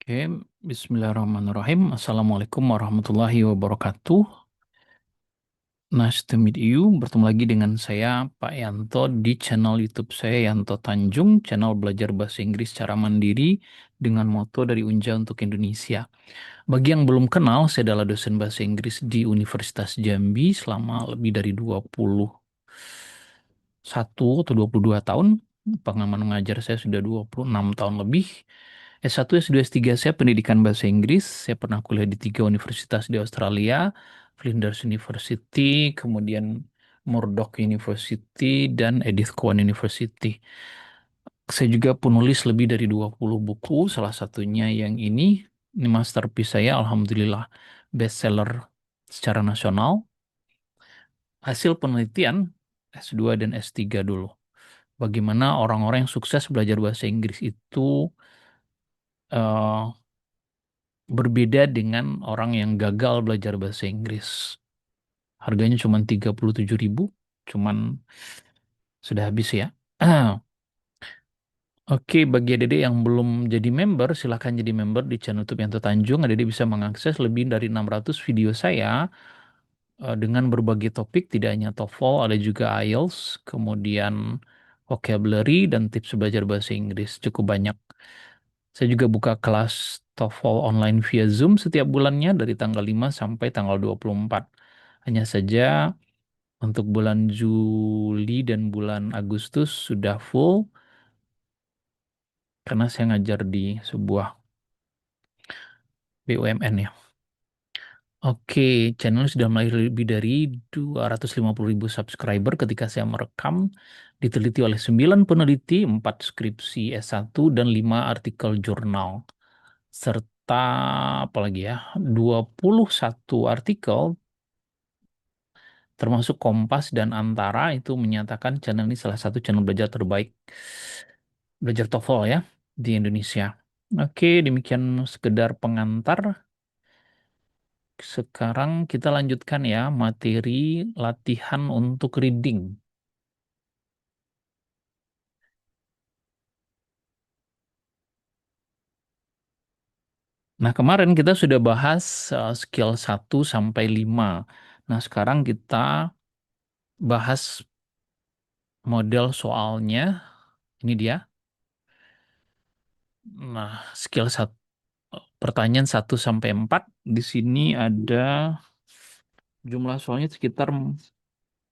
Oke, Bismillahirrahmanirrahim. Assalamualaikum warahmatullahi wabarakatuh. Nice to meet you. Bertemu lagi dengan saya, Pak Yanto, di channel YouTube saya, Yanto Tanjung, channel belajar bahasa Inggris secara mandiri dengan moto dari Unja untuk Indonesia. Bagi yang belum kenal, saya adalah dosen bahasa Inggris di Universitas Jambi selama lebih dari 21 atau 22 tahun. Pengalaman mengajar saya sudah 26 tahun lebih. S1, S2, S3 saya pendidikan bahasa Inggris. Saya pernah kuliah di 3 universitas di Australia, Flinders University, kemudian Murdoch University, dan Edith Cowan University. Saya juga penulis lebih dari 20 buku, salah satunya yang ini masterpiece saya, Alhamdulillah, bestseller secara nasional. Hasil penelitian S2 dan S3 dulu. Bagaimana orang-orang yang sukses belajar bahasa Inggris itu eh, berbeda dengan orang yang gagal belajar bahasa Inggris. Harganya cuma 37.000, cuman sudah habis ya. Oke, bagi adik yang belum jadi member, silahkan jadi member di channel YouTube Yanto Tanjung. Adik bisa mengakses lebih dari 600 video saya dengan berbagai topik, tidak hanya TOEFL, ada juga IELTS, kemudian vocabulary, dan tips belajar bahasa Inggris. Cukup banyak. Saya juga buka kelas TOEFL online via Zoom setiap bulannya dari tanggal 5 sampai tanggal 24. Hanya saja untuk bulan Juli dan bulan Agustus sudah full karena saya ngajar di sebuah BUMN ya. Oke, channel sudah mulai lebih dari 250.000 subscriber ketika saya merekam. Diteliti oleh 9 peneliti, 4 skripsi S1, dan 5 artikel jurnal. Serta apalagi ya, 21 artikel termasuk Kompas dan Antara itu menyatakan channel ini salah satu channel belajar terbaik belajar TOEFL ya di Indonesia. Oke, demikian sekedar pengantar. Sekarang kita lanjutkan ya materi latihan untuk reading. Nah, kemarin kita sudah bahas skill 1 sampai 5. Nah, sekarang kita bahas model soalnya. Ini dia. Nah, skill 1, pertanyaan 1 sampai 4. Di sini ada jumlah soalnya sekitar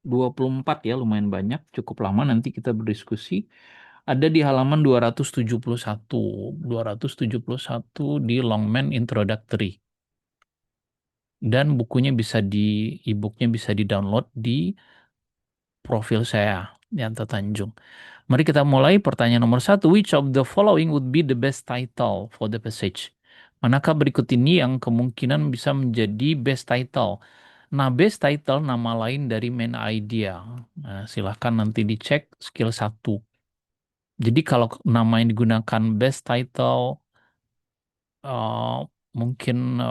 24 ya, lumayan banyak, cukup lama nanti kita berdiskusi. Ada di halaman 271. 271 di Longman Introductory. Dan bukunya bisa e-booknya bisa di-download di profil saya, Yanto Tanjung. Mari kita mulai pertanyaan nomor 1. Which of the following would be the best title for the passage? Manakah berikut ini yang kemungkinan bisa menjadi best title? Nah, best title nama lain dari main idea. Nah, silahkan nanti dicek skill 1. Jadi kalau nama yang digunakan best title, mungkin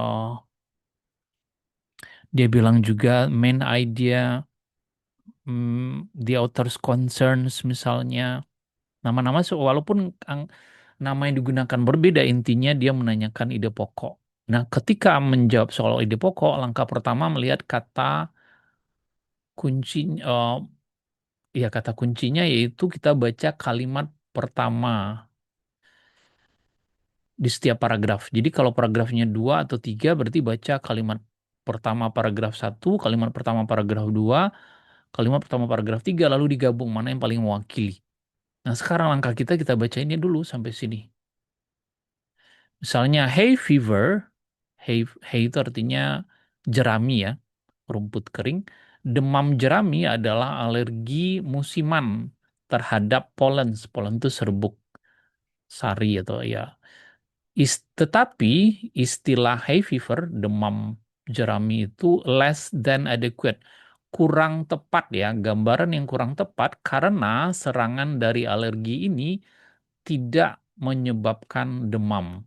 dia bilang juga main idea, the author's concerns misalnya. Nama-nama walaupun nama yang digunakan berbeda, intinya dia menanyakan ide pokok. Nah, ketika menjawab soal ide pokok, langkah pertama melihat kata kunci, ya kata kuncinya yaitu kita baca kalimat pertama di setiap paragraf. Jadi kalau paragrafnya 2 atau 3 berarti baca kalimat pertama paragraf 1, kalimat pertama paragraf 2, kalimat pertama paragraf 3, lalu digabung mana yang paling mewakili. Nah, sekarang langkah kita baca ini dulu sampai sini. Misalnya hay fever, hay itu artinya jerami ya, rumput kering. Demam jerami adalah alergi musiman terhadap polen. Polen itu serbuk sari atau ya. Tetapi istilah hay fever, demam jerami itu less than adequate. Kurang tepat ya, gambaran yang kurang tepat karena serangan dari alergi ini tidak menyebabkan demam.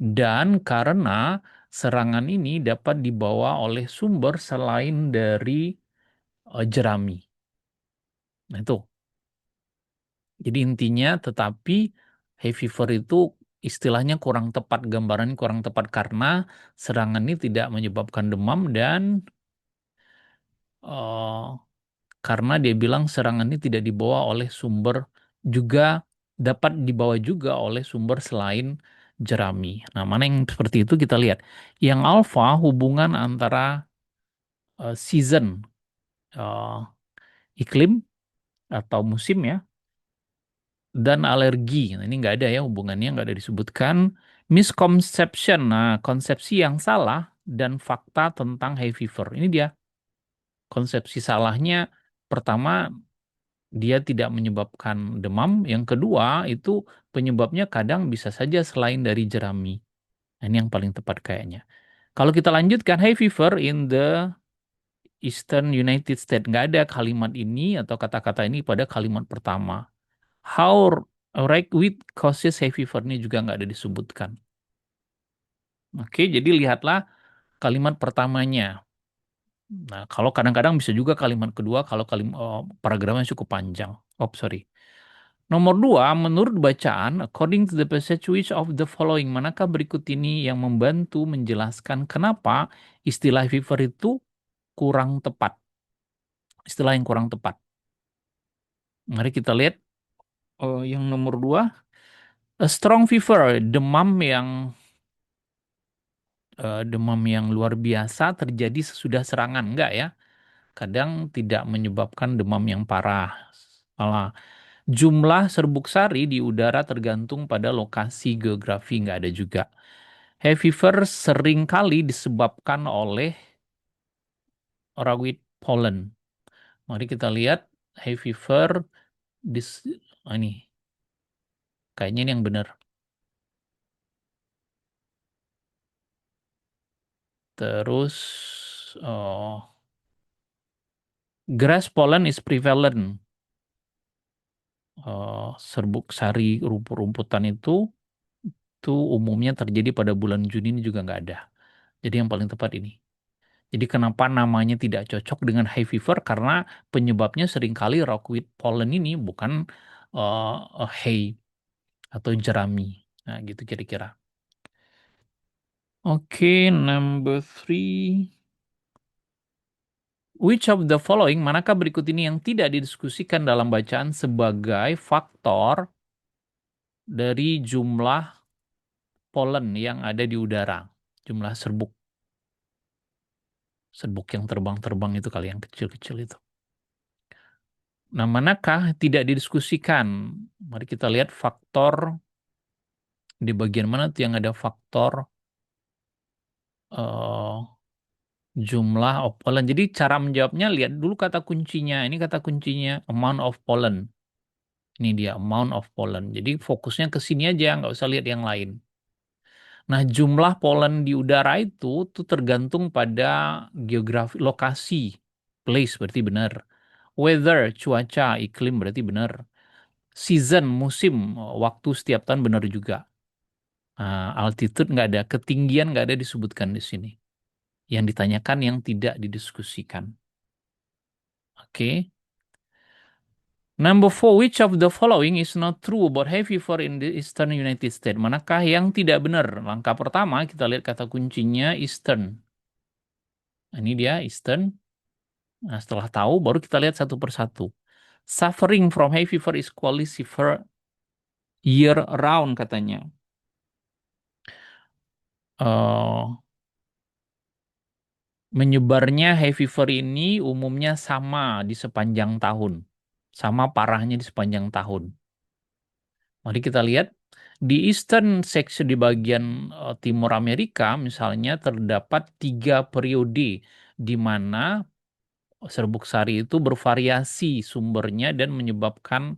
Dan karena serangan ini dapat dibawa oleh sumber selain dari jerami. Nah itu. Jadi intinya tetapi hay fever itu istilahnya kurang tepat, gambaran kurang tepat karena serangan ini tidak menyebabkan demam dan eh, karena dia bilang serangan ini tidak dibawa oleh sumber juga dapat dibawa juga oleh sumber selain jerami. Nah, mana yang seperti itu kita lihat. Yang alfa hubungan antara season, eh, iklim atau musim ya, dan alergi. Nah, ini nggak ada ya hubungannya, nggak ada disebutkan. Misconception, nah konsepsi yang salah dan fakta tentang hay fever. Ini dia konsepsi salahnya. Pertama, dia tidak menyebabkan demam. Yang kedua, itu penyebabnya kadang bisa saja selain dari jerami. Nah, ini yang paling tepat kayaknya. Kalau kita lanjutkan, hay fever in the Eastern United States. Nggak ada kalimat ini atau kata-kata ini pada kalimat pertama. How ragweed causes hay fever ini juga nggak ada disebutkan. Oke, jadi lihatlah kalimat pertamanya. Nah, kalau kadang-kadang bisa juga kalimat kedua kalau paragrafnya cukup panjang. Oh, sorry. Nomor dua, menurut bacaan, according to the passage which of the following, manakah berikut ini yang membantu menjelaskan kenapa istilah fever itu kurang tepat? Istilah yang kurang tepat. Mari kita lihat yang nomor dua, a strong fever, demam yang luar biasa terjadi sesudah serangan, enggak ya? Kadang tidak menyebabkan demam yang parah. Malah jumlah serbuk sari di udara tergantung pada lokasi geografi, nggak ada juga. Hay fever seringkali disebabkan oleh rawit pollen. Mari kita lihat hay fever dis ini kayaknya ini yang benar. Terus oh, grass pollen is prevalent. Serbuk sari rumput-rumputan itu umumnya terjadi pada bulan Juni ini juga nggak ada. Jadi yang paling tepat ini. Jadi kenapa namanya tidak cocok dengan high fever? Karena penyebabnya seringkali rockweed pollen ini bukan hay atau jerami. Nah, gitu kira-kira. Oke, number three. Which of the following, manakah berikut ini yang tidak didiskusikan dalam bacaan sebagai faktor dari jumlah pollen yang ada di udara? Jumlah serbuk. Serbuk yang terbang-terbang itu kali yang kecil-kecil itu. Nah, manakah tidak didiskusikan? Mari kita lihat faktor di bagian mana tuh yang ada faktor eh, jumlah of pollen. Jadi cara menjawabnya lihat dulu kata kuncinya. Ini kata kuncinya amount of pollen. Ini dia amount of pollen. Jadi fokusnya ke sini aja, nggak usah lihat yang lain. Nah, jumlah pollen di udara itu tergantung pada geografi, lokasi, place berarti benar. Weather, cuaca, iklim berarti benar. Season, musim, waktu setiap tahun benar juga. Altitude nggak ada, ketinggian nggak ada disebutkan di sini. Yang ditanyakan yang tidak didiskusikan. Oke. Number four, which of the following is not true about hay fever in the Eastern United States? Manakah yang tidak benar? Langkah pertama kita lihat kata kuncinya Eastern. Nah, ini dia Eastern. Nah, setelah tahu baru kita lihat satu persatu. Suffering from hay fever is quality severe year round katanya. Eh, Menyebarnya hay fever ini umumnya sama di sepanjang tahun. Sama parahnya di sepanjang tahun. Mari kita lihat di Eastern section di bagian timur Amerika misalnya terdapat 3 periode di mana serbuk sari itu bervariasi sumbernya dan menyebabkan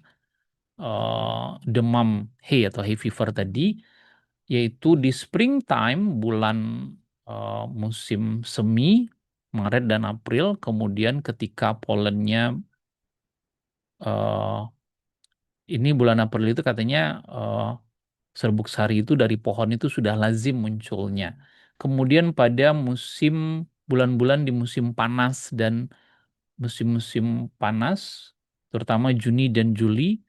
demam hay atau hay fever tadi, yaitu di springtime bulan musim semi Maret dan April, kemudian ketika polennya eh, ini bulan April itu katanya serbuk sari itu dari pohon itu sudah lazim munculnya. Kemudian pada bulan-bulan di musim panas dan musim-musim panas, terutama Juni dan Juli,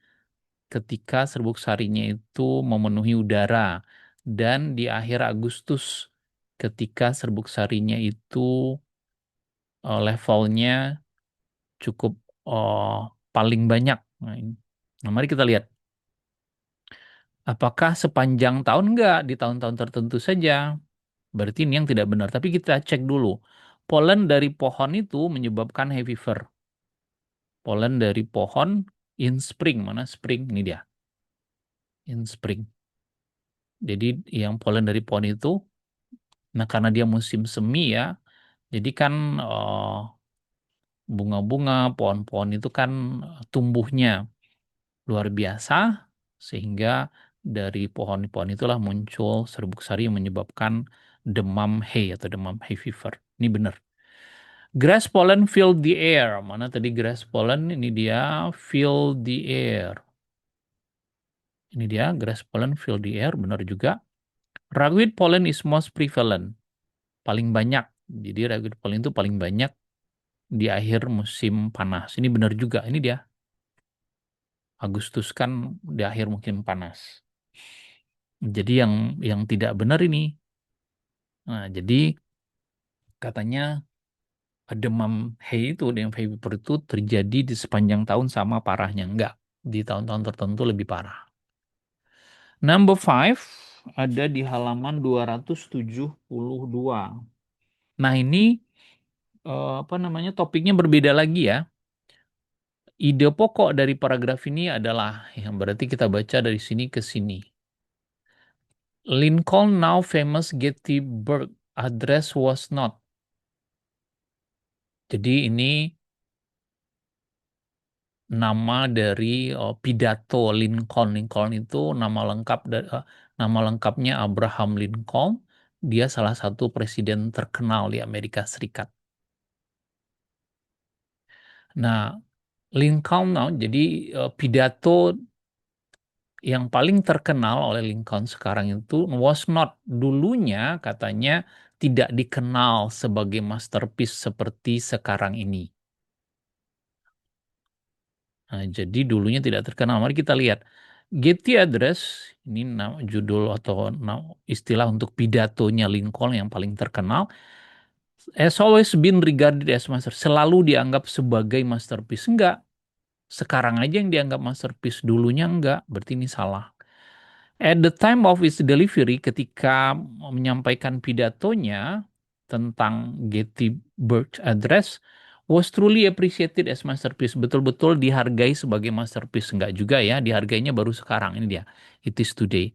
ketika serbuk sarinya itu memenuhi udara dan di akhir Agustus ketika serbuk sarinya itu levelnya cukup eh, paling banyak. Nah, mari kita lihat apakah sepanjang tahun enggak di tahun-tahun tertentu saja. Berarti ini yang tidak benar. Tapi kita cek dulu. Polen dari pohon itu menyebabkan hay fever. Polen dari pohon in spring. Mana spring? Ini dia. In spring. Jadi yang polen dari pohon itu, nah karena dia musim semi ya, jadi kan bunga-bunga, pohon-pohon itu kan tumbuhnya luar biasa, sehingga dari pohon-pohon itulah muncul serbuk sari yang menyebabkan demam hay atau demam hay fever. Ini benar. Grass pollen fill the air. Mana tadi grass pollen? Ini dia fill the air. Ini dia grass pollen fill the air. Benar juga. Ragweed pollen is most prevalent. Paling banyak. Jadi ragweed pollen itu paling banyak di akhir musim panas. Ini benar juga. Ini dia. Agustus kan di akhir musim panas. Jadi yang tidak benar ini. Nah, jadi katanya demam hay itu, demam hay fever itu terjadi di sepanjang tahun sama parahnya. Enggak. Di tahun-tahun tertentu lebih parah. Number five ada di halaman 272. Nah, ini apa namanya topiknya berbeda lagi ya. Ide pokok dari paragraf ini adalah yang berarti kita baca dari sini ke sini. Lincoln now famous Gettysburg Address was not. Jadi ini nama dari pidato Lincoln. Lincoln itu nama lengkapnya Abraham Lincoln. Dia salah satu presiden terkenal di Amerika Serikat. Nah, Lincoln, jadi pidato yang paling terkenal oleh Lincoln sekarang itu was not dulunya katanya tidak dikenal sebagai masterpiece seperti sekarang ini. Nah, jadi dulunya tidak terkenal. Mari kita lihat. Getty Address, ini judul atau istilah untuk pidatonya Lincoln yang paling terkenal, has always been regarded as master. Selalu dianggap sebagai masterpiece. Enggak. Sekarang aja yang dianggap masterpiece, dulunya enggak. Berarti ini salah. At the time of its delivery, ketika menyampaikan pidatonya tentang Gettysburg Address, was truly appreciated as masterpiece. Betul-betul dihargai sebagai masterpiece. Enggak juga ya, dihargainya baru sekarang. Ini dia, it is today.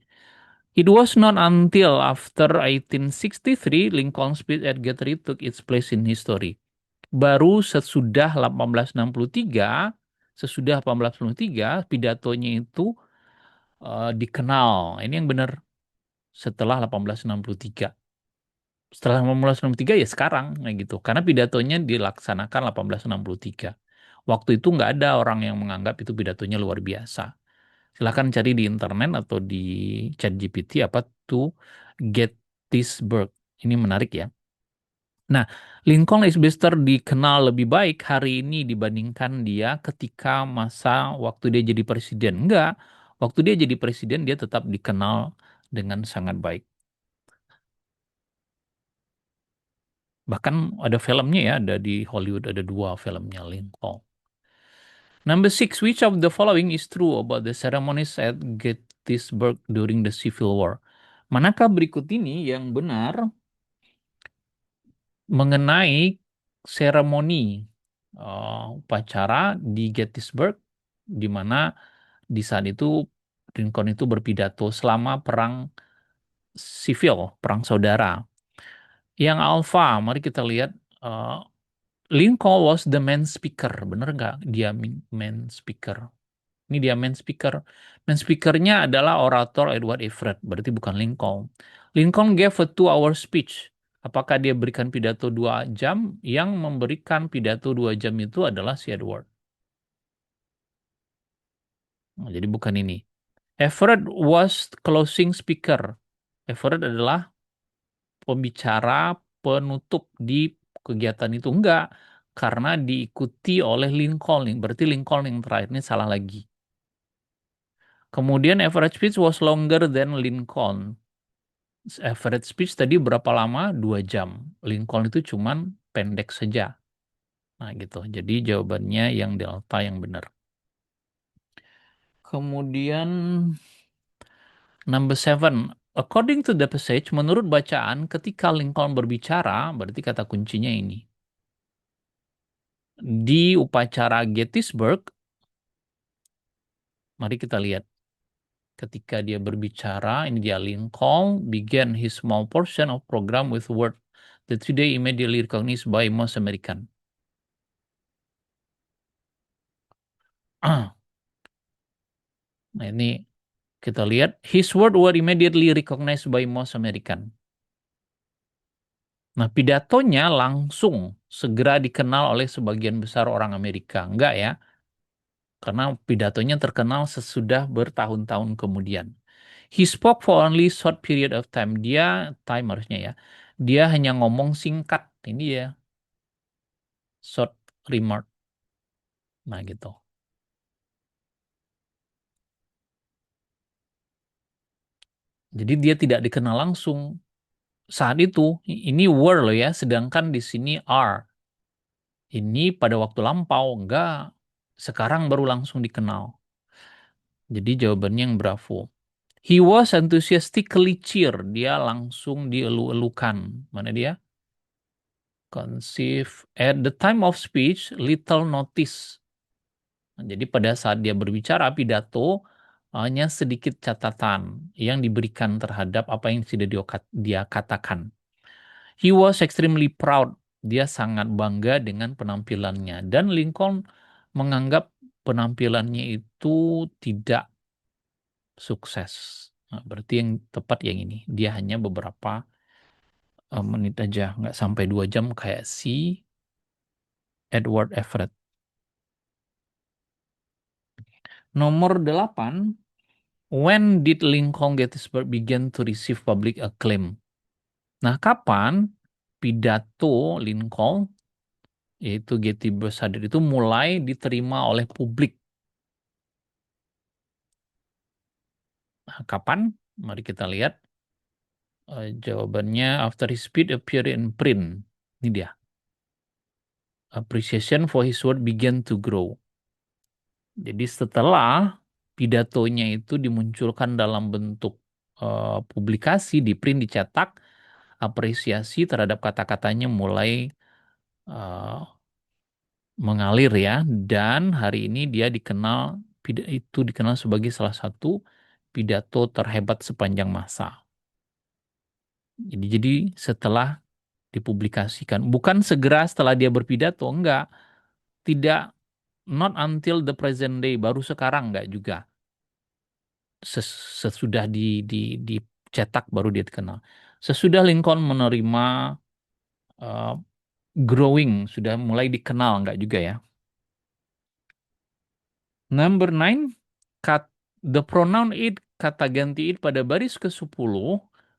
It was not until after 1863 Lincoln's speech at Gettysburg took its place in history. Baru sesudah 1863 pidatonya itu dikenal. Ini yang benar setelah 1863. Setelah 1863 ya sekarang kayak gitu. Karena pidatonya dilaksanakan 1863. Waktu itu nggak ada orang yang menganggap itu pidatonya luar biasa. Silahkan cari di internet atau di ChatGPT apa tuh Gettysburg. Ini menarik ya. Nah, Lincoln is Baxter dikenal lebih baik hari ini dibandingkan dia ketika masa waktu dia jadi presiden. Enggak, waktu dia jadi presiden dia tetap dikenal dengan sangat baik. Bahkan ada filmnya ya, ada di Hollywood ada dua filmnya Lincoln. Number six, which of the following is true about the ceremonies at Gettysburg during the Civil War? Manakah berikut ini yang benar mengenai seremoni upacara di Gettysburg, di mana di saat itu Lincoln itu berpidato selama perang sivil, perang saudara. Yang alpha, mari kita lihat uh, Lincoln was the main speaker, bener nggak dia main speaker? Ini dia main speaker. Main speakernya adalah orator Edward Everett, berarti bukan Lincoln. Lincoln gave a 2 hour speech. Apakah dia berikan pidato 2 jam? Yang memberikan pidato 2 jam itu adalah si Edward. Nah, jadi bukan ini. Everett was closing speaker. Everett adalah pembicara penutup di kegiatan itu. Enggak, karena diikuti oleh Lincoln. Berarti Lincoln yang terakhir ini salah lagi. Kemudian average speech was longer than Lincoln. Average speech tadi berapa lama? 2 jam. Lincoln itu cuman pendek saja. Nah gitu. Jadi jawabannya yang delta yang benar. Kemudian number 7. According to the passage, menurut bacaan, ketika Lincoln berbicara, berarti kata kuncinya ini. Di upacara Gettysburg, mari kita lihat. Ketika dia berbicara, ini dia Lincoln began his small portion of program with word that today immediately recognized by most American. Nah ini kita lihat, his word were immediately recognized by most American. Nah pidatonya langsung segera dikenal oleh sebagian besar orang Amerika. Enggak ya, karena pidatonya terkenal sesudah bertahun-tahun kemudian. He spoke for only short period of time. Dia, time harusnya ya, dia hanya ngomong singkat. Ini ya, short remark. Nah gitu. Jadi dia tidak dikenal langsung saat itu. Ini were loh ya, sedangkan di sini are. Ini pada waktu lampau, enggak. Sekarang baru langsung dikenal. Jadi jawabannya yang bravo. He was enthusiastically cheer. Dia langsung dielu-elukan. Mana dia? Conceive. At the time of speech, little notice. Nah, jadi pada saat dia berbicara pidato, hanya sedikit catatan yang diberikan terhadap apa yang sudah dia katakan. He was extremely proud. Dia sangat bangga dengan penampilannya. Dan Lincoln menganggap penampilannya itu tidak sukses. Nah, berarti yang tepat yang ini. Dia hanya beberapa menit aja. Nggak sampai 2 jam kayak si Edward Everett. Nomor 8. When did Lincoln Gettysburg begin to receive public acclaim? Nah, kapan pidato Lincoln, yaitu Gettysburg Address itu mulai diterima oleh publik? Nah, kapan? Mari kita lihat. Jawabannya after his speech appeared in print. Ini dia. Appreciation for his word began to grow. Jadi setelah pidatonya itu dimunculkan dalam bentuk publikasi, di print, dicetak, apresiasi terhadap kata-katanya mulai uh, mengalir ya. Dan hari ini dia itu dikenal sebagai salah satu pidato terhebat sepanjang masa. Jadi setelah dipublikasikan, bukan segera setelah dia berpidato, enggak, tidak, not until the present day, baru sekarang enggak juga. Sesudah dicetak baru dia dikenal. Sesudah Lincoln menerima uh, growing, sudah mulai dikenal enggak juga ya. Number 9, the pronoun it, kata ganti it pada baris ke-10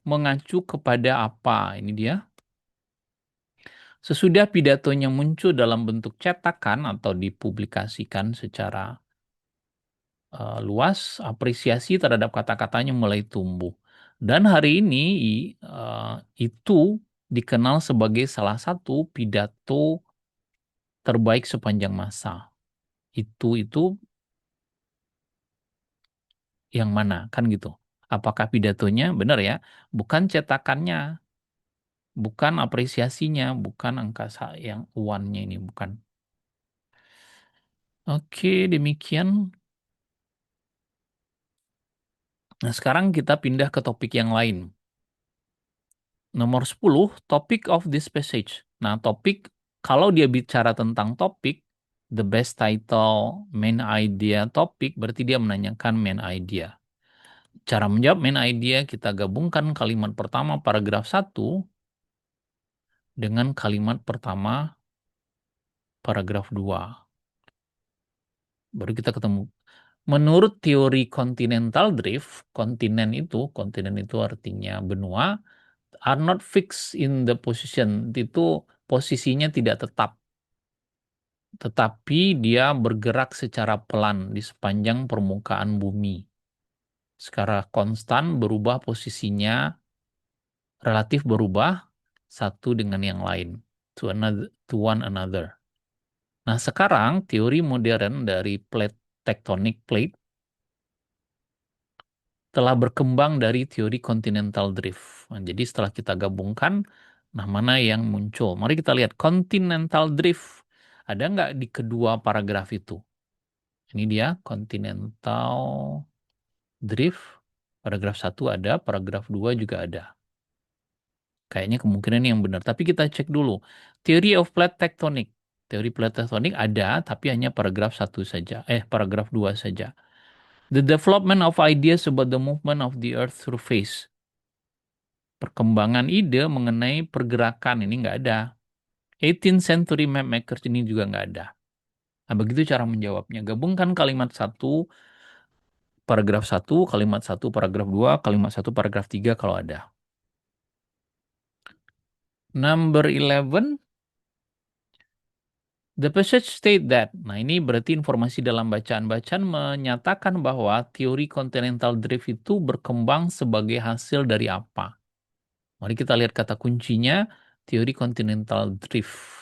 mengacu kepada apa? Ini dia. Sesudah pidatonya muncul dalam bentuk cetakan atau dipublikasikan secara luas, apresiasi terhadap kata-katanya mulai tumbuh. Dan hari ini itu dikenal sebagai salah satu pidato terbaik sepanjang masa. Itu yang mana? Kan gitu. Apakah pidatonya? Benar ya. Bukan cetakannya, bukan apresiasinya, bukan angka yang uannya ini, bukan. Oke, demikian. Nah, sekarang kita pindah ke topik yang lain. Nomor 10, topic of this passage. Nah, topik, kalau dia bicara tentang topik, the best title, main idea, topik, berarti dia menanyakan main idea. Cara menjawab main idea, kita gabungkan kalimat pertama paragraf 1 dengan kalimat pertama paragraf 2. Baru kita ketemu. Menurut teori continental drift, kontinen itu artinya benua, are not fixed in the position. Itu posisinya tidak tetap, tetapi dia bergerak secara pelan di sepanjang permukaan bumi. secara konstan berubah posisinya, relatif berubah satu dengan yang lain, to one another. Nah, sekarang teori modern dari plate tectonic plate telah berkembang dari teori continental drift. Nah, jadi setelah kita gabungkan, nah mana yang muncul? Mari kita lihat continental drift. Ada nggak di kedua paragraf itu? Ini dia continental drift. Paragraf satu ada, paragraf 2 juga ada. Kayaknya kemungkinan ini yang benar. Tapi kita cek dulu. Theory of plate tectonic. Teori plate tectonic ada, tapi hanya paragraf satu saja. Paragraf 2 saja. The development of ideas about the movement of the Earth surface. Perkembangan ide mengenai pergerakan ini nggak ada. 18th century map makers ini juga nggak ada. Nah, begitu cara menjawabnya. Gabungkan kalimat satu, paragraf satu, kalimat satu, paragraf 2, kalimat satu, paragraf 3 kalau ada. Number 11, the passage state that. Nah, ini berarti informasi dalam bacaan-bacaan menyatakan bahwa teori continental drift itu berkembang sebagai hasil dari apa? Mari kita lihat kata kuncinya, teori continental drift.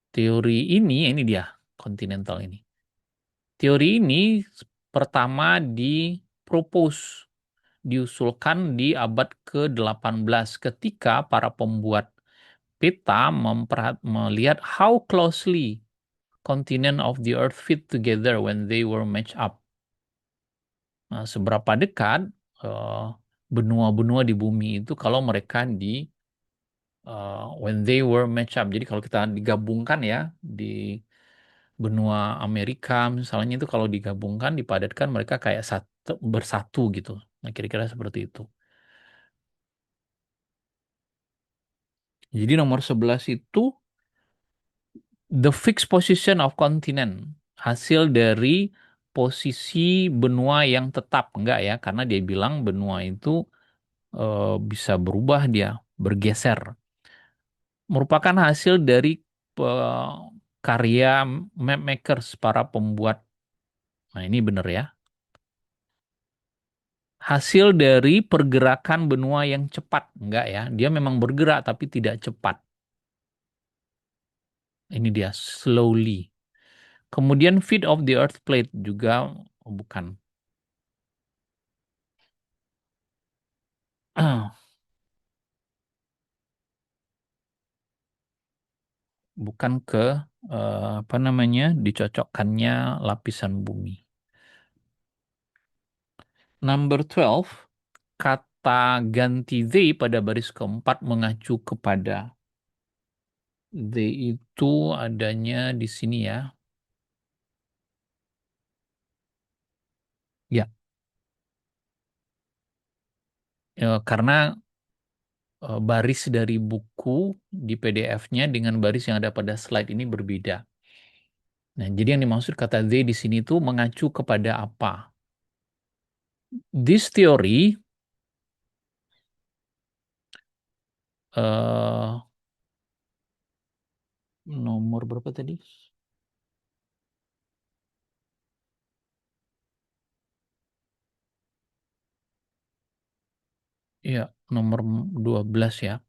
Teori ini dia, continental ini. Teori ini pertama dipropose, diusulkan di abad ke-18 ketika para pembuat peta melihat how closely continent of the earth fit together when they were matched up. Nah, seberapa dekat eh, benua-benua di bumi itu kalau mereka when they were matched up. Jadi kalau kita digabungkan ya di benua Amerika misalnya itu kalau digabungkan dipadatkan mereka kayak bersatu gitu. Nah, kira-kira seperti itu. Jadi nomor 11 itu the fixed position of continent. Hasil dari posisi benua yang tetap. Enggak ya, karena dia bilang benua itu bisa berubah dia, bergeser. Merupakan hasil dari karya map makers, para pembuat. Nah, ini benar ya. Hasil dari pergerakan benua yang cepat. Enggak ya, dia memang bergerak tapi tidak cepat. Ini dia, slowly. Kemudian feet of the earth plate juga bukan. Bukan ke apa namanya, dicocokkannya lapisan bumi. Number 12, kata ganti they pada baris keempat mengacu kepada. They itu adanya di sini ya. Ya, karena baris dari buku di PDF-nya dengan baris yang ada pada slide ini berbeda. Nah, jadi yang dimaksud kata they di sini itu mengacu kepada apa? This theory eh nomor berapa tadi? Ya, nomor 12 ya.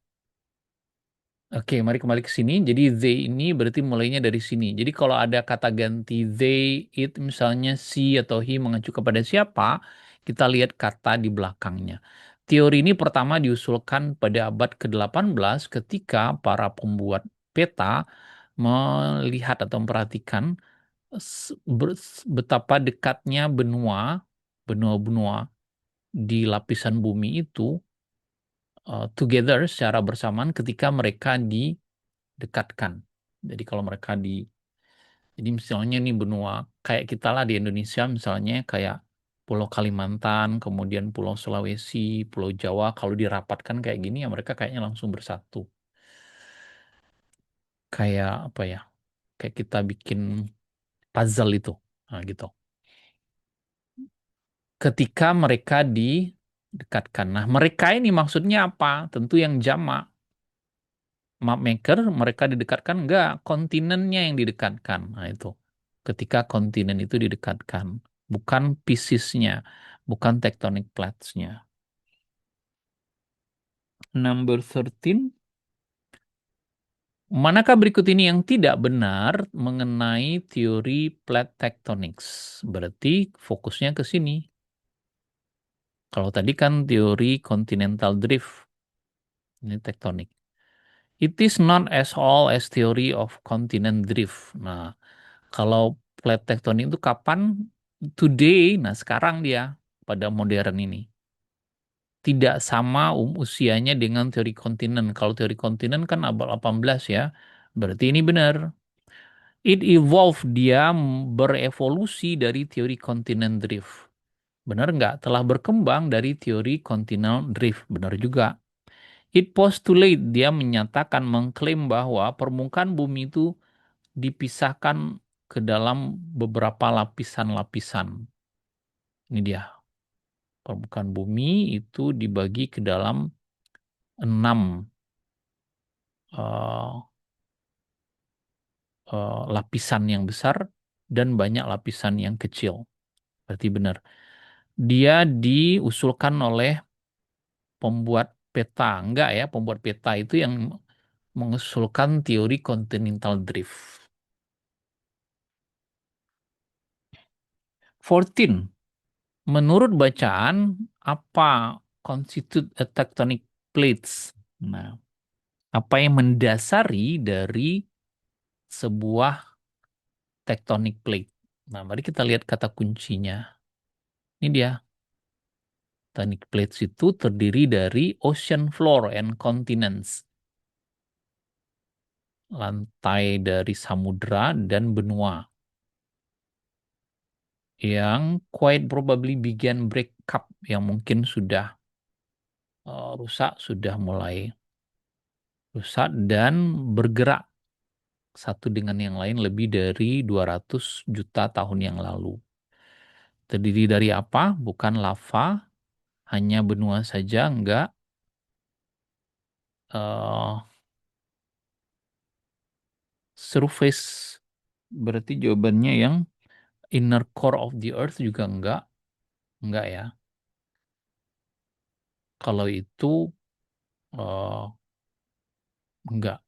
Oke, mari kembali ke sini. Jadi they ini berarti mulainya dari sini. Jadi kalau ada kata ganti they, it, misalnya she atau he mengacu kepada siapa, kita lihat kata di belakangnya. Teori ini pertama diusulkan pada abad ke-18 ketika para pembuat peta melihat atau memperhatikan betapa dekatnya benua-benua di lapisan bumi itu together secara bersamaan ketika mereka didekatkan. Jadi kalau mereka jadi misalnya nih benua kayak kita lah di Indonesia misalnya kayak Pulau Kalimantan, kemudian Pulau Sulawesi, Pulau Jawa, kalau dirapatkan kayak gini ya mereka kayaknya langsung bersatu. Kayak apa ya? Kayak kita bikin puzzle itu. Nah, gitu. Ketika mereka didekatkan. Nah, mereka ini maksudnya apa? Tentu yang jamak. Map maker mereka didekatkan enggak, kontinennya yang didekatkan. Nah, itu. Ketika kontinen itu didekatkan. bukan piecesnya, bukan tectonic plates-nya. Number 13. Manakah berikut ini yang tidak benar mengenai teori plate tectonics? Berarti fokusnya ke sini. Kalau tadi kan teori continental drift, ini tektonik. It is not as all as theory of continent drift. Nah, kalau plate tectonic itu kapan? Today, nah sekarang dia pada modern ini. Tidak sama usianya dengan teori kontinen. Kalau teori kontinen kan abad 18 ya. Berarti ini benar. It evolved, dia berevolusi dari teori continent drift. Benar nggak? Telah berkembang dari teori continental drift. Benar juga. It postulate, dia menyatakan, mengklaim bahwa permukaan bumi itu dipisahkan ke dalam beberapa lapisan-lapisan. Ini dia. Permukaan bumi itu dibagi ke dalam 6 eh, lapisan yang besar dan banyak lapisan yang kecil. Berarti benar. Dia diusulkan oleh pembuat peta. Enggak ya, pembuat peta itu yang mengusulkan teori continental drift. 14. Menurut bacaan, apa constitute a tectonic plates? Nah, apa yang mendasari dari sebuah tectonic plate? Nah, mari kita lihat kata kuncinya. Ini dia. Tectonic plates itu terdiri dari ocean floor and continents. Lantai dari samudra dan benua. Yang quite probably began break up. Yang mungkin sudah rusak, sudah mulai rusak dan bergerak satu dengan yang lain lebih dari 200 juta tahun yang lalu. Terdiri dari apa? Bukan lava, hanya benua saja, enggak. eh Surface, berarti jawabannya yang inner core of the earth juga enggak ya. Kalau itu eh enggak.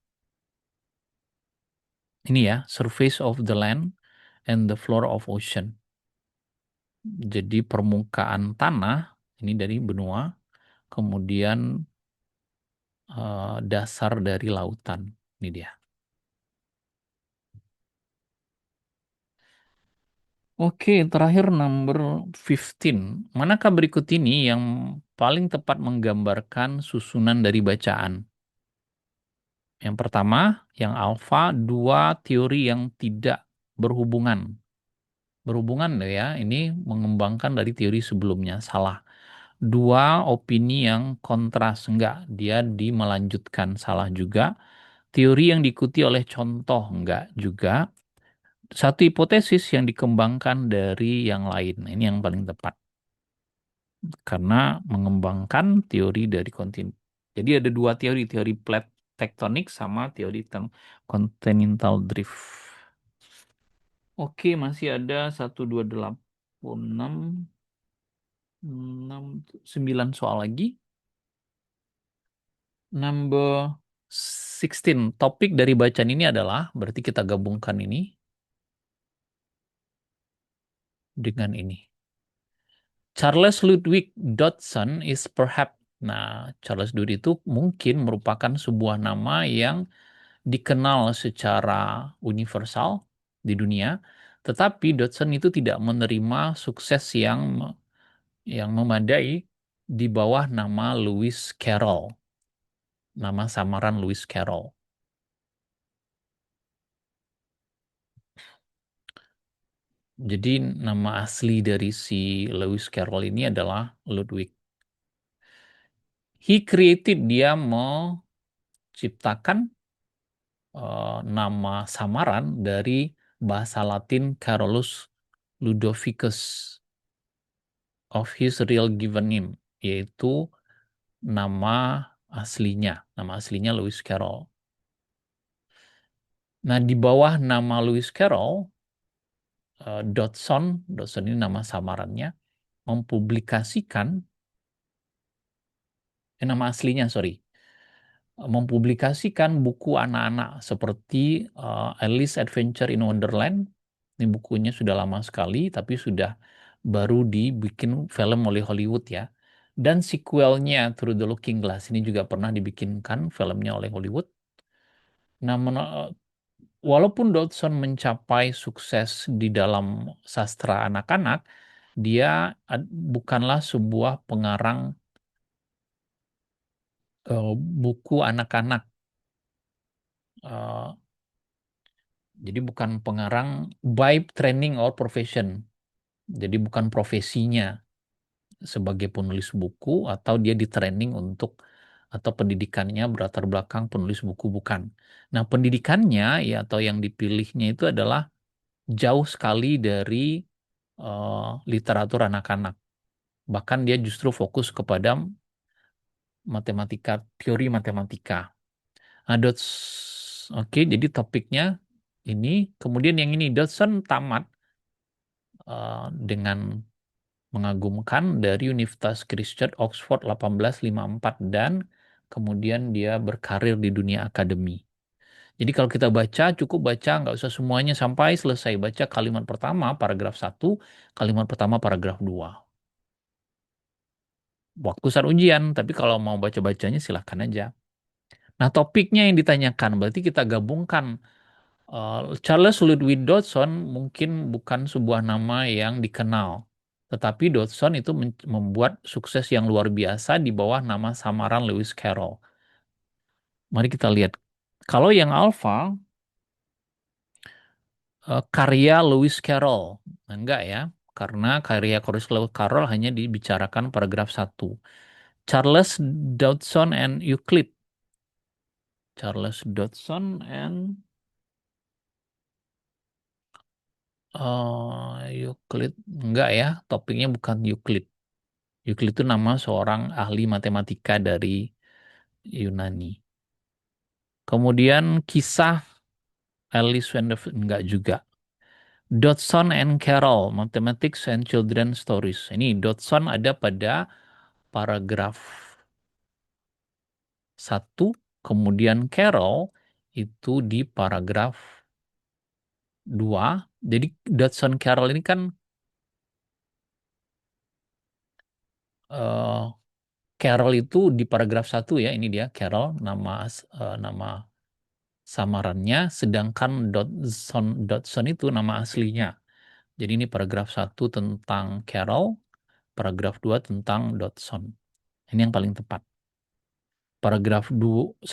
Ini ya, surface of the land and the floor of ocean. Jadi permukaan tanah ini dari benua, kemudian dasar dari lautan. Ini dia. Oke, terakhir number 15. Manakah berikut ini yang paling tepat menggambarkan susunan dari bacaan? Yang pertama, yang alfa, dua teori yang tidak berhubungan. Berhubungan loh ya, ini mengembangkan dari teori sebelumnya. Salah. Dua opini yang kontras. Enggak, dia melanjutkan. Salah juga. Teori yang diikuti oleh contoh. Enggak juga. Satu hipotesis yang dikembangkan dari yang lain. Nah, ini yang paling tepat. Karena mengembangkan teori dari kontinen. Jadi ada dua teori, teori plate tektonik sama teori continental drift. Oke, masih ada 1, 2, 8, 6, 6, 9 soal lagi. Number 16. Topik dari bacaan ini adalah, berarti kita gabungkan ini dengan ini. Charles Ludwig Dodson is perhaps. Nah, Charles Ludwig itu mungkin merupakan sebuah nama yang dikenal secara universal di dunia, tetapi Dodson itu tidak menerima sukses yang memadai di bawah nama Lewis Carroll, nama samaran Lewis Carroll. Jadi nama asli dari si Lewis Carroll ini adalah Ludwig. He created, dia menciptakan nama samaran dari bahasa Latin Carolus Ludovicus of his real given name, yaitu nama aslinya Lewis Carroll. Nah, di bawah nama Lewis Carroll, Dodson ini nama samarannya, mempublikasikan, nama aslinya, sorry, mempublikasikan buku anak-anak seperti Alice Adventure in Wonderland. Ini bukunya sudah lama sekali, tapi sudah baru dibikin film oleh Hollywood ya. Dan sequelnya Through the Looking Glass ini juga pernah dibikinkan filmnya oleh Hollywood. Nah, walaupun Dodson mencapai sukses di dalam sastra anak-anak, dia bukanlah sebuah pengarang buku anak-anak. Eh, jadi bukan pengarang by training or profession. Jadi bukan profesinya sebagai penulis buku atau dia di training untuk atau pendidikannya berlatar belakang penulis buku bukan. Nah, pendidikannya ya atau yang dipilihnya itu adalah jauh sekali dari literatur anak-anak. Bahkan dia justru fokus kepada matematika, teori matematika. Nah, oke, jadi topiknya ini. Kemudian yang ini, Dodson tamat dengan mengagumkan dari Universitas Christ Church Oxford 1854 dan kemudian dia berkarir di dunia akademi. Jadi kalau kita baca, cukup baca, nggak usah semuanya sampai selesai. Baca kalimat pertama, paragraf satu, kalimat pertama, paragraf 2. Waktu saat ujian, tapi kalau mau baca-bacanya silahkan aja. Nah, topiknya yang ditanyakan, berarti kita gabungkan. Charles Ludwig Dodson mungkin bukan sebuah nama yang dikenal, tetapi Dodson itu membuat sukses yang luar biasa di bawah nama samaran Lewis Carroll. Mari kita lihat. Kalau yang alpha, karya Lewis Carroll. Enggak ya, karena karya Lewis Carroll hanya dibicarakan paragraf satu. Charles Dodson and Euclid. Charles Dodson and Euclid. Enggak ya, topiknya bukan Euclid. Euclid itu nama seorang ahli matematika dari Yunani. Kemudian kisah Alice Wonderland enggak juga. Dodson and Carroll, Mathematics and Children's Stories. Ini Dodson ada pada paragraf satu, kemudian Carroll itu di paragraf 2. Jadi Dodson Carroll ini kan eh, Carroll itu di paragraf satu ya, ini dia Carroll nama samarannya, sedangkan Dodson itu nama aslinya. Jadi ini paragraf satu tentang Carroll, paragraf 2 tentang Dodson. Ini yang paling tepat. Paragraf 1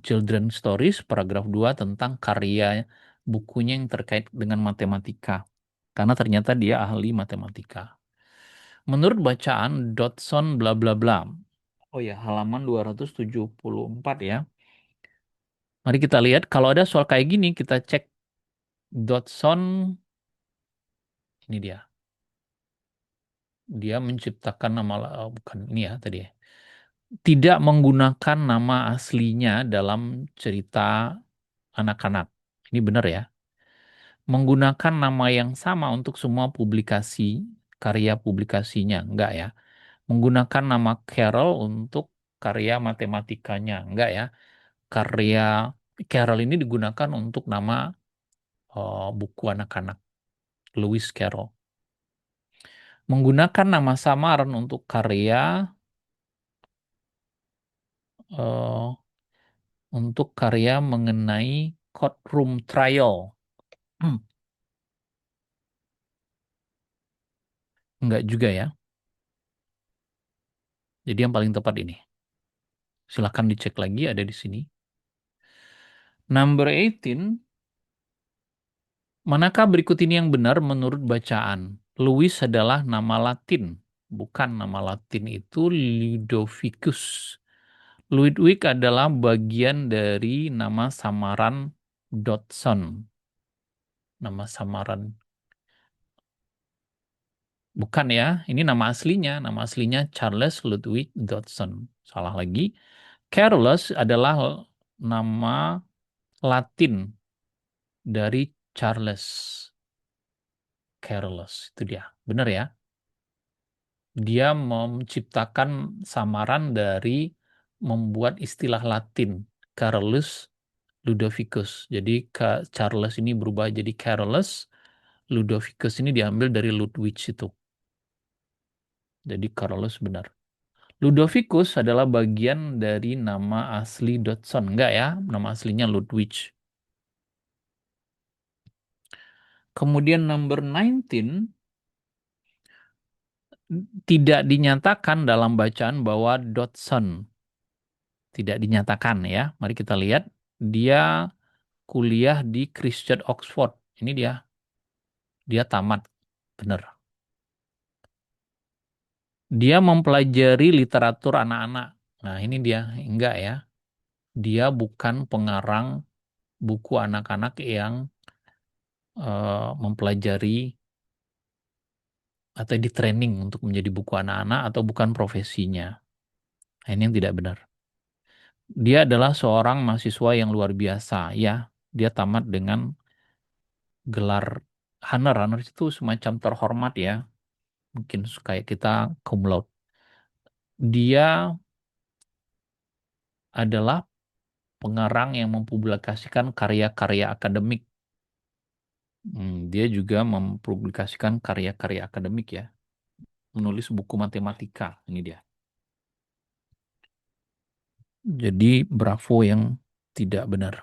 Children Stories, paragraf 2 tentang karya bukunya yang terkait dengan matematika. Karena ternyata dia ahli matematika. Menurut bacaan Dodson bla bla bla. Oh ya, halaman 274 ya. Mari kita lihat kalau ada soal kayak gini kita cek Dodson, ini dia. Dia menciptakan nama bukan ini ya tadi ya. Tidak menggunakan nama aslinya dalam cerita anak-anak. Ini benar ya. Menggunakan nama yang sama untuk semua publikasi, karya publikasinya. Enggak ya. Menggunakan nama Carol untuk karya matematikanya. Enggak ya. Karya Carol ini digunakan untuk nama buku anak-anak. Lewis Carroll. Menggunakan nama samaran untuk eh, karya mengenai courtroom trial. Hmm, enggak juga ya. Jadi yang paling tepat ini. Silahkan dicek lagi ada di sini. Number 18. Manakah berikut ini yang benar menurut bacaan? Louis adalah nama Latin. Bukan, nama Latin itu Ludovicus. Ludwig adalah bagian dari nama samaran Dodson. Nama samaran. Bukan ya, ini nama aslinya. Nama aslinya Charles Ludwig Dodson. Salah lagi. Carolus adalah nama Latin dari Charles. careless. Itu dia. Benar ya? Dia menciptakan samaran dari membuat istilah Latin Carolus Ludovicus. Jadi Charles ini berubah jadi Carolus, Ludovicus ini diambil dari Ludwig itu. Jadi Carolus benar. Ludovicus adalah bagian dari nama asli Dodson. Enggak ya, nama aslinya Ludwig. Kemudian number 19, tidak dinyatakan dalam bacaan bahwa Dodson. Tidak dinyatakan ya. Mari kita lihat. Dia kuliah di Christ Church Oxford. Ini dia. Dia tamat. Benar. Dia mempelajari literatur anak-anak. Nah, ini dia. Enggak ya. Dia bukan pengarang buku anak-anak yang mempelajari atau di training untuk menjadi buku anak-anak atau bukan profesinya. Nah, ini yang tidak benar. Dia adalah seorang mahasiswa yang luar biasa. Ya, dia tamat dengan gelar honor. Honor itu semacam terhormat ya. Mungkin kayak kita cum laude. Dia adalah pengarang yang mempublikasikan karya-karya akademik. Dia juga mempublikasikan karya-karya akademik ya. Menulis buku matematika. Ini dia. Jadi Bravo yang tidak benar.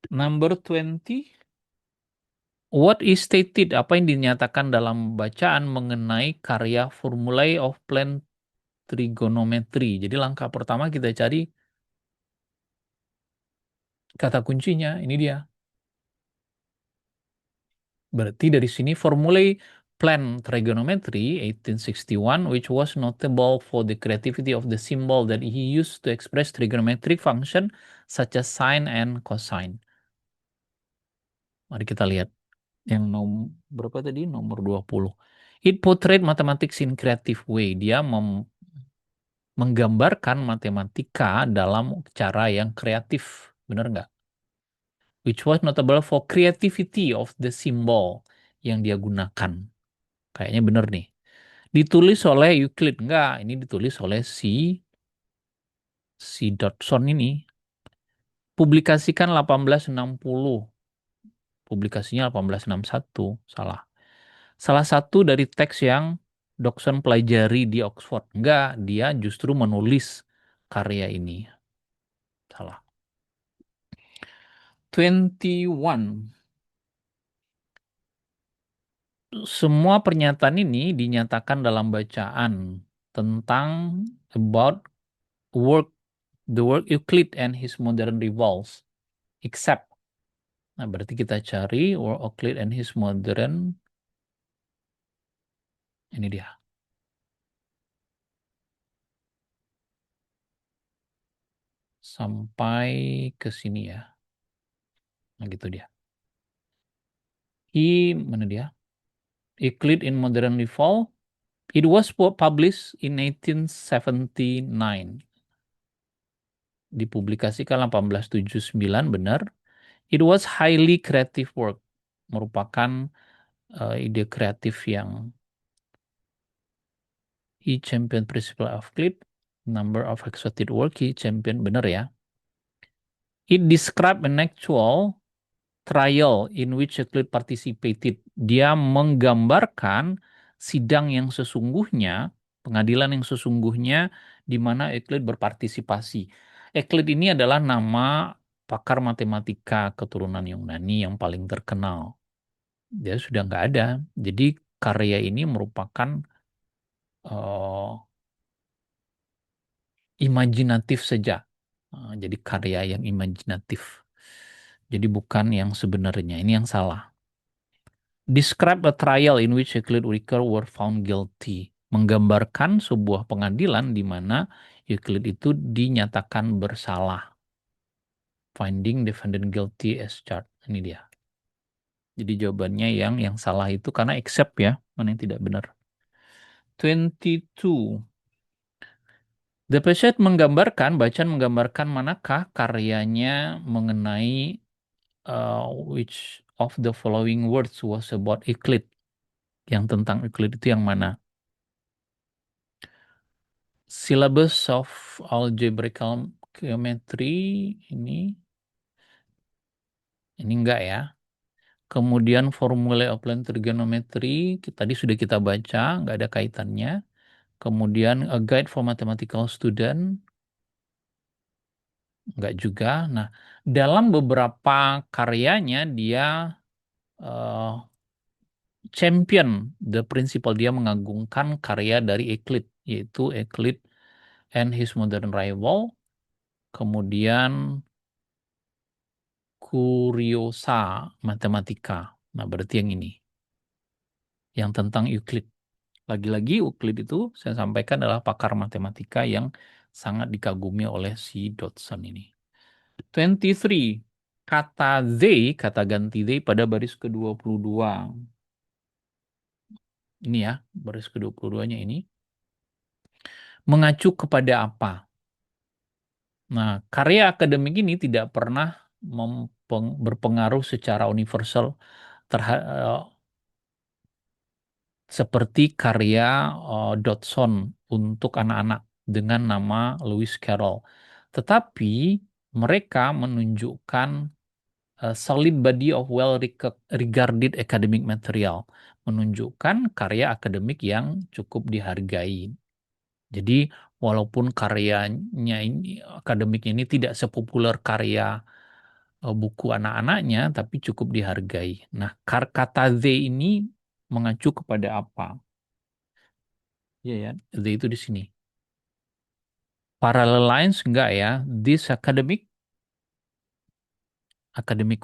Number 20. What is stated? Apa yang dinyatakan dalam bacaan mengenai karya Formulae of Plane Trigonometry. Jadi langkah pertama kita cari kata kuncinya. Ini dia. Berarti dari sini Formulae Plan Trigonometry 1861, which was notable for the creativity of the symbol that he used to express trigonometric function such as sine and cosine. Mari kita lihat yang nomor berapa tadi? Nomor 20. It portrayed mathematics in creative way. Dia menggambarkan matematika dalam cara yang kreatif. Benar nggak? Which was notable for creativity of the symbol yang dia gunakan. Kayaknya benar nih. Ditulis oleh Euclid. Enggak, ini ditulis oleh si Dodson ini. Publikasikan 1860. Publikasinya 1861. Salah. Salah satu dari teks yang Dodson pelajari di Oxford. Enggak, dia justru menulis karya ini. Salah. 21. Semua pernyataan ini dinyatakan dalam bacaan tentang about work the work Euclid and his modern rivals, except. Nah, berarti kita cari work Euclid and his modern. Ini dia. Sampai ke sini ya. Nah, gitu dia. Mana dia? Euclid in modern rival. It was published in 1879. Dipublikasikan 1879, benar. It was highly creative work. Merupakan ide kreatif yang he champion principle of Euclid, number of executed work, he champion, benar ya. It describe an actual trial in which Euclid participated. Dia menggambarkan sidang yang sesungguhnya, pengadilan yang sesungguhnya di mana Euclid berpartisipasi. Euclid ini adalah nama pakar matematika keturunan Yunani yang paling terkenal. Dia sudah nggak ada. Jadi karya ini merupakan imajinatif saja. Jadi karya yang imajinatif. Jadi bukan yang sebenarnya. Ini yang salah. Describe a trial in which Euclid Ricker were found guilty. Menggambarkan sebuah pengadilan di mana Euclid itu dinyatakan bersalah. Finding defendant guilty as charged. Ini dia. Jadi jawabannya yang salah itu karena except ya, mana yang tidak benar. 22. The Passage bacaan menggambarkan manakah karyanya mengenai which of the following words was about Euclid. Yang tentang Euclid itu yang mana? Syllabus of Algebraical Geometry ini enggak ya. Kemudian Formulae of Plane Trigonometry tadi sudah kita baca, nggak ada kaitannya. Kemudian A Guide for Mathematical Student, nggak juga. Nah, dalam beberapa karyanya dia eh, champion the principle, dia mengagungkan karya dari Euclid, yaitu Euclid and His Modern Rival. Kemudian Curiosa Mathematica. Nah, berarti yang ini, yang tentang Euclid. Lagi-lagi Euclid itu saya sampaikan adalah pakar matematika yang sangat dikagumi oleh si Dodson ini. 23. Kata they, kata ganti they pada baris ke-22. Ini ya, baris ke-22-nya ini. Mengacu kepada apa? Nah, karya akademik ini tidak pernah berpengaruh secara universal terhadap seperti karya Dodson untuk anak-anak dengan nama Lewis Carroll. Tetapi mereka menunjukkan solid body of well regarded academic material, menunjukkan karya akademik yang cukup dihargai. Jadi walaupun karyanya ini akademik ini tidak sepopuler karya buku anak-anaknya, tapi cukup dihargai. Nah, kata they ini mengacu kepada apa? Iya ya, they itu di sini. Parallel lines enggak ya? This academic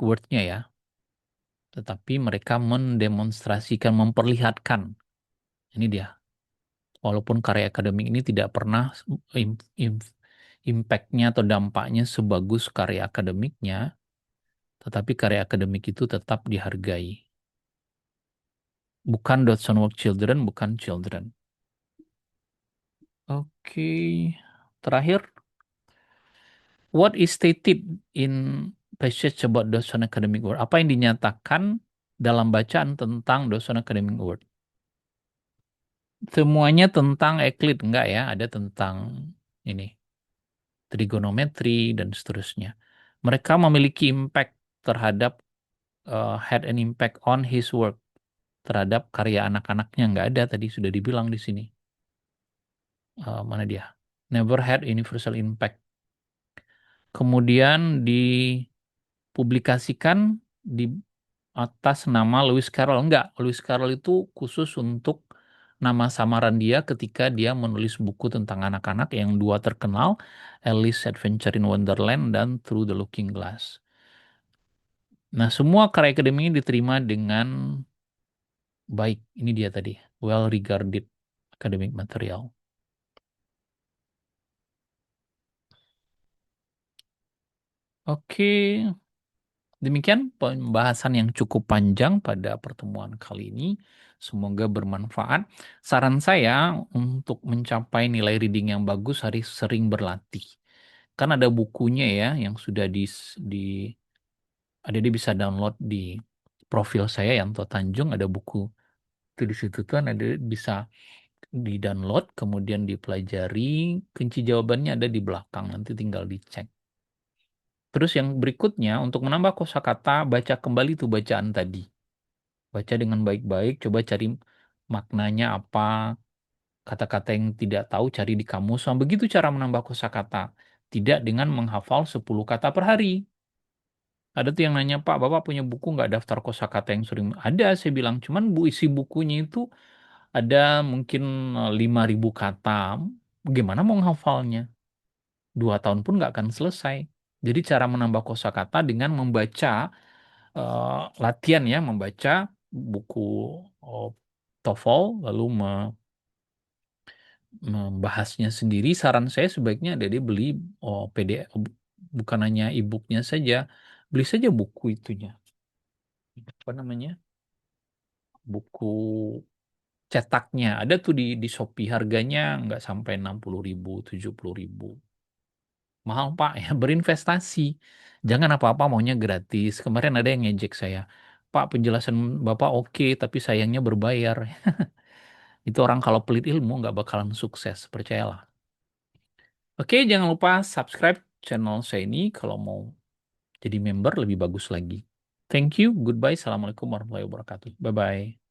word-nya ya. Tetapi mereka mendemonstrasikan, memperlihatkan. Ini dia. Walaupun karya akademik ini tidak pernah im- im- impact-nya atau dampaknya sebagus karya akademiknya, tetapi karya akademik itu tetap dihargai. Bukan Dodson Work Children, bukan Children. Oke. Terakhir, what is stated in passage about Dodson Academic Award? Apa yang dinyatakan dalam bacaan tentang Dodson Academic Award? Semuanya tentang Euclid, enggak ya? Ada tentang ini, trigonometri dan seterusnya. Mereka memiliki impact terhadap, had an impact on his work, terhadap karya anak-anaknya, enggak ada, tadi sudah dibilang di sini. Mana dia? Never had universal impact. Kemudian dipublikasikan di atas nama Lewis Carroll. Enggak, Lewis Carroll itu khusus untuk nama samaran dia ketika dia menulis buku tentang anak-anak yang dua terkenal, Alice Adventure in Wonderland dan Through the Looking Glass. Nah, semua karya akademik ini diterima dengan baik. Ini dia tadi, well regarded academic material. Oke, demikian pembahasan yang cukup panjang pada pertemuan kali ini. Semoga bermanfaat. Saran saya untuk mencapai nilai reading yang bagus harus sering berlatih. Kan ada bukunya ya yang sudah di ada, dia bisa download di profil saya Yanto Tanjung, ada buku itu di situ tuh ada, bisa di download kemudian dipelajari, kunci jawabannya ada di belakang, nanti tinggal dicek. Terus yang berikutnya, untuk menambah kosakata, baca kembali tuh bacaan tadi. Baca dengan baik-baik, coba cari maknanya apa, kata-kata yang tidak tahu cari di kamus. Nah, begitu cara menambah kosakata. Tidak dengan menghafal 10 kata per hari. Ada tuh yang nanya, Pak, Bapak punya buku nggak daftar kosakata yang sering? Ada, saya bilang. Cuman isi bukunya itu ada mungkin 5.000 kata. Gimana mau menghafalnya? 2 tahun pun nggak akan selesai. Jadi cara menambah kosakata dengan membaca, latihan ya, membaca buku oh, TOEFL, lalu membahasnya sendiri. Saran saya sebaiknya dia beli PDF, bukan hanya e-booknya saja, beli saja buku itunya. Apa namanya? Buku cetaknya. Ada tuh di Shopee, harganya nggak sampai 60.000, 70.000. Mahal Pak ya, berinvestasi. Jangan apa-apa maunya gratis. Kemarin ada yang ngejek saya. Pak, penjelasan Bapak oke, tapi sayangnya berbayar. Itu orang kalau pelit ilmu nggak bakalan sukses, percayalah. Oke, jangan lupa subscribe channel saya ini kalau mau jadi member lebih bagus lagi. Thank you, goodbye, assalamualaikum warahmatullahi wabarakatuh. Bye bye.